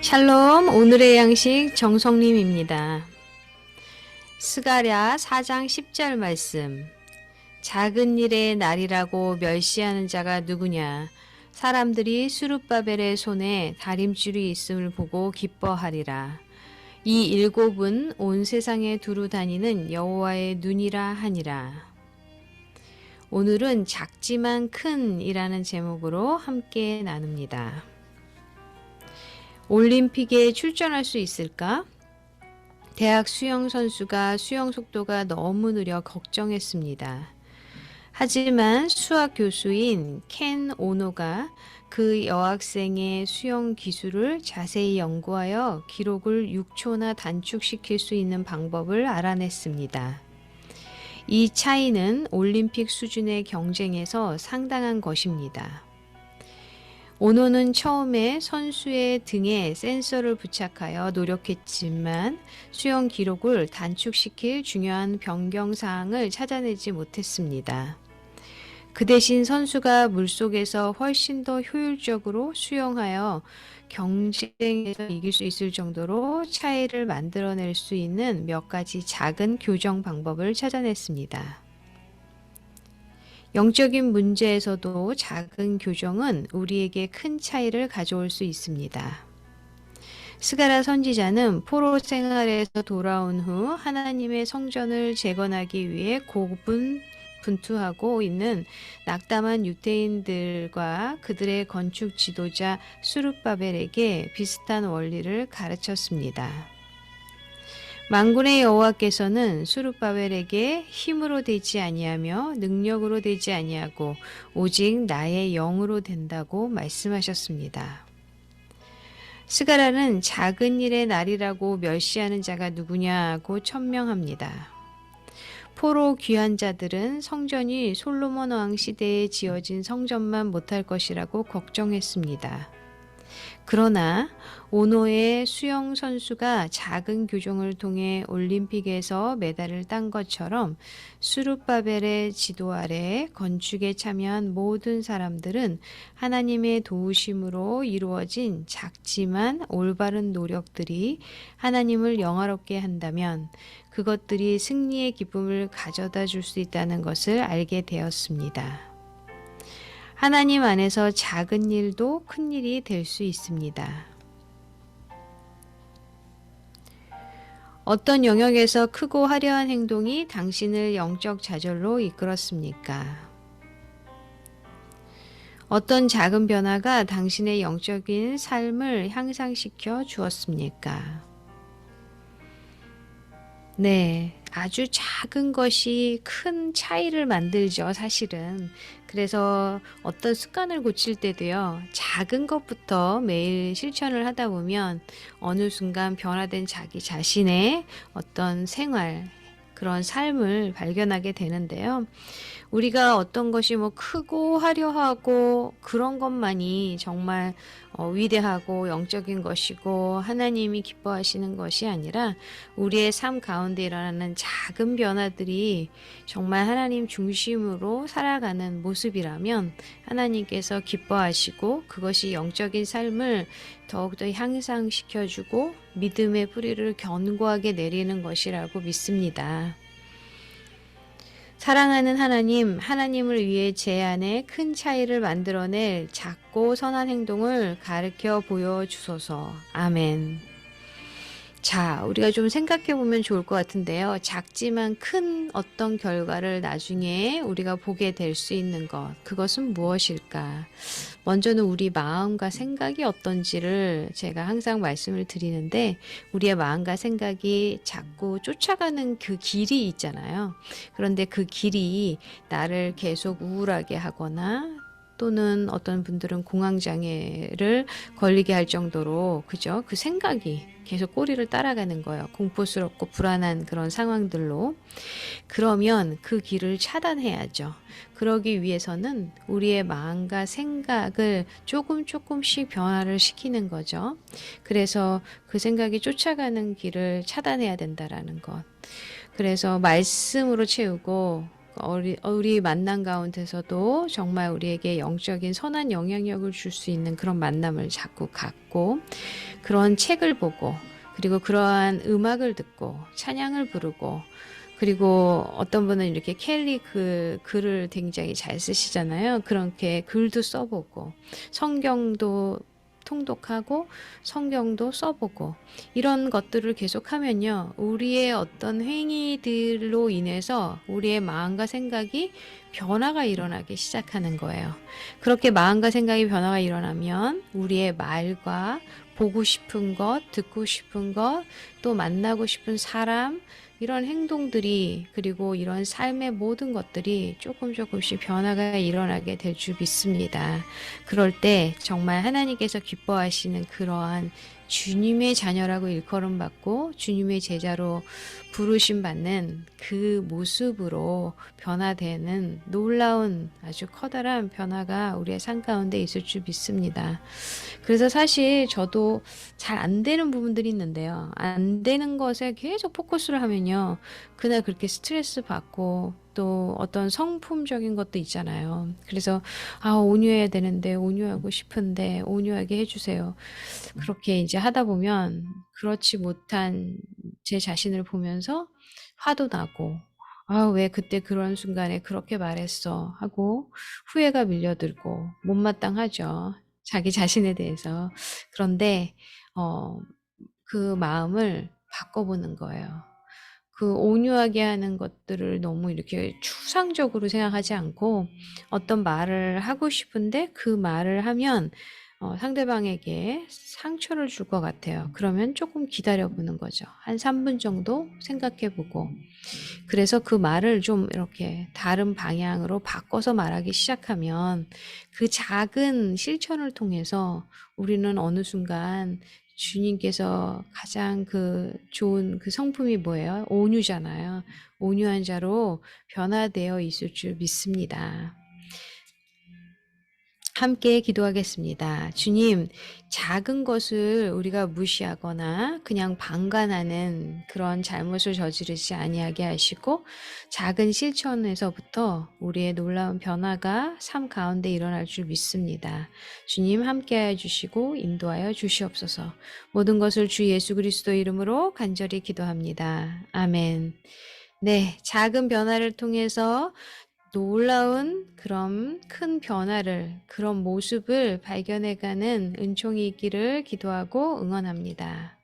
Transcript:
샬롬, 오늘의 양식 정성림입니다. 스가랴 4장 10절 말씀. 작은 일의 날이라고 멸시하는 자가 누구냐? 사람들이 수룹바벨의 손에 다림줄이 있음을 보고 기뻐하리라. 이 일곱은 온 세상에 두루 다니는 여호와의 눈이라 하니라. 오늘은 작지만 큰이라는 제목으로 함께 나눕니다. 올림픽에 출전할 수 있을까? 대학 수영 선수가 수영 속도가 너무 느려 걱정했습니다. 하지만 수학 교수인 켄 오노가 그 여학생의 수영 기술을 자세히 연구하여 기록을 6초나 단축시킬 수 있는 방법을 알아냈습니다. 이 차이는 올림픽 수준의 경쟁에서 상당한 것입니다. 오노는 처음에 선수의 등에 센서를 부착하여 노력했지만 수영 기록을 단축시킬 중요한 변경 사항을 찾아내지 못했습니다. 그 대신 선수가 물속에서 훨씬 더 효율적으로 수영하여 경쟁에서 이길 수 있을 정도로 차이를 만들어낼 수 있는 몇 가지 작은 교정 방법을 찾아냈습니다. 영적인 문제에서도 작은 교정은 우리에게 큰 차이를 가져올 수 있습니다. 스가랴 선지자는 포로 생활에서 돌아온 후 하나님의 성전을 재건하기 위해 고분분투하고 있는 낙담한 유대인들과 그들의 건축 지도자 수룹바벨에게 비슷한 원리를 가르쳤습니다. 만군의 여호와께서는 수룹바벨에게 힘으로 되지 아니하며 능력으로 되지 아니하고 오직 나의 영으로 된다고 말씀하셨습니다. 스가랴는 작은 일의 날이라고 멸시하는 자가 누구냐고 천명합니다. 포로 귀한 자들은 성전이 솔로몬 왕 시대에 지어진 성전만 못할 것이라고 걱정했습니다. 그러나 오노의 수영 선수가 작은 교정을 통해 올림픽에서 메달을 딴 것처럼 수룹바벨의 지도 아래 건축에 참여한 모든 사람들은 하나님의 도우심으로 이루어진 작지만 올바른 노력들이 하나님을 영화롭게 한다면 그것들이 승리의 기쁨을 가져다 줄 수 있다는 것을 알게 되었습니다. 하나님 안에서 작은 일도 큰 일이 될 수 있습니다. 어떤 영역에서 크고 화려한 행동이 당신을 영적 좌절로 이끌었습니까? 어떤 작은 변화가 당신의 영적인 삶을 향상시켜 주었습니까? 네, 아주 작은 것이 큰 차이를 만들죠, 사실은. 그래서 어떤 습관을 고칠 때도요, 작은 것부터 매일 실천을 하다 보면 어느 순간 변화된 자기 자신의 어떤 생활, 그런 삶을 발견하게 되는데요. 우리가 어떤 것이 크고 화려하고 그런 것만이 정말 위대하고 영적인 것이고 하나님이 기뻐하시는 것이 아니라 우리의 삶 가운데 일어나는 작은 변화들이 정말 하나님 중심으로 살아가는 모습이라면 하나님께서 기뻐하시고 그것이 영적인 삶을 더욱더 향상시켜주고 믿음의 뿌리를 견고하게 내리는 것이라고 믿습니다. 사랑하는 하나님, 하나님을 위해 제 안에 큰 차이를 만들어낼 작고 선한 행동을 가르쳐 보여주소서. 아멘. 자, 우리가 좀 생각해 보면 좋을 것 같은데요. 작지만 큰 어떤 결과를 나중에 우리가 보게 될 수 있는 것, 그것은 무엇일까? 먼저는 우리 마음과 생각이 어떤지를 제가 항상 말씀을 드리는데, 우리의 마음과 생각이 자꾸 쫓아가는 그 길이 있잖아요. 그런데 그 길이 나를 계속 우울하게 하거나 또는 어떤 분들은 공황장애를 걸리게 할 정도로 그죠? 그 생각이 계속 꼬리를 따라가는 거예요. 공포스럽고 불안한 그런 상황들로. 그러면 그 길을 차단해야죠. 그러기 위해서는 우리의 마음과 생각을 조금씩 변화를 시키는 거죠. 그래서 그 생각이 쫓아가는 길을 차단해야 된다라는 것. 그래서 말씀으로 채우고 우리 만남 가운데서도 정말 우리에게 영적인 선한 영향력을 줄 수 있는 그런 만남을 자꾸 갖고, 그런 책을 보고, 그리고 그러한 음악을 듣고 찬양을 부르고, 그리고 어떤 분은 이렇게 켈리 글을 굉장히 잘 쓰시잖아요. 그렇게 글도 써보고 성경도 통독하고 성경도 써보고, 이런 것들을 계속하면요, 우리의 어떤 행위들로 인해서 우리의 마음과 생각이 변화가 일어나기 시작하는 거예요. 그렇게 마음과 생각이 변화가 일어나면 우리의 말과 보고 싶은 것, 듣고 싶은 것, 또 만나고 싶은 사람, 이런 행동들이, 그리고 이런 삶의 모든 것들이 조금씩 변화가 일어나게 될 줄 믿습니다. 그럴 때 정말 하나님께서 기뻐하시는 그러한 주님의 자녀라고 일컬음받고 주님의 제자로 부르심 받는 그 모습으로 변화되는 놀라운 아주 커다란 변화가 우리의 삶 가운데 있을 줄 믿습니다. 그래서 사실 저도 잘 안 되는 부분들이 있는데요. 안 되는 것에 계속 포커스를 하면요, 그날 그렇게 스트레스 받고 또 어떤 성품적인 것도 있잖아요. 그래서 온유해야 되는데, 온유하고 싶은데 온유하게 해주세요. 그렇게 이제 하다 보면 그렇지 못한 제 자신을 보면서 화도 나고, 왜 그때 그런 순간에 그렇게 말했어 하고 후회가 밀려들고 못마땅하죠, 자기 자신에 대해서. 그런데 어, 그 마음을 바꿔보는 거예요. 그 온유하게 하는 것들을 너무 이렇게 추상적으로 생각하지 않고, 어떤 말을 하고 싶은데 그 말을 하면 상대방에게 상처를 줄 것 같아요. 그러면 조금 기다려보는 거죠. 한 3분 정도 생각해보고, 그래서 그 말을 좀 이렇게 다른 방향으로 바꿔서 말하기 시작하면, 그 작은 실천을 통해서 우리는 어느 순간 주님께서 가장 그 좋은 그 성품이 뭐예요? 온유잖아요. 온유한 자로 변화되어 있을 줄 믿습니다. 함께 기도하겠습니다. 주님, 작은 것을 우리가 무시하거나 그냥 방관하는 그런 잘못을 저지르지 아니하게 하시고, 작은 실천에서부터 우리의 놀라운 변화가 삶 가운데 일어날 줄 믿습니다. 주님 함께하여 주시고 인도하여 주시옵소서. 모든 것을 주 예수 그리스도 이름으로 간절히 기도합니다. 아멘. 네, 작은 변화를 통해서 놀라운 그런 큰 변화를, 그런 모습을 발견해가는 은총이 있기를 기도하고 응원합니다.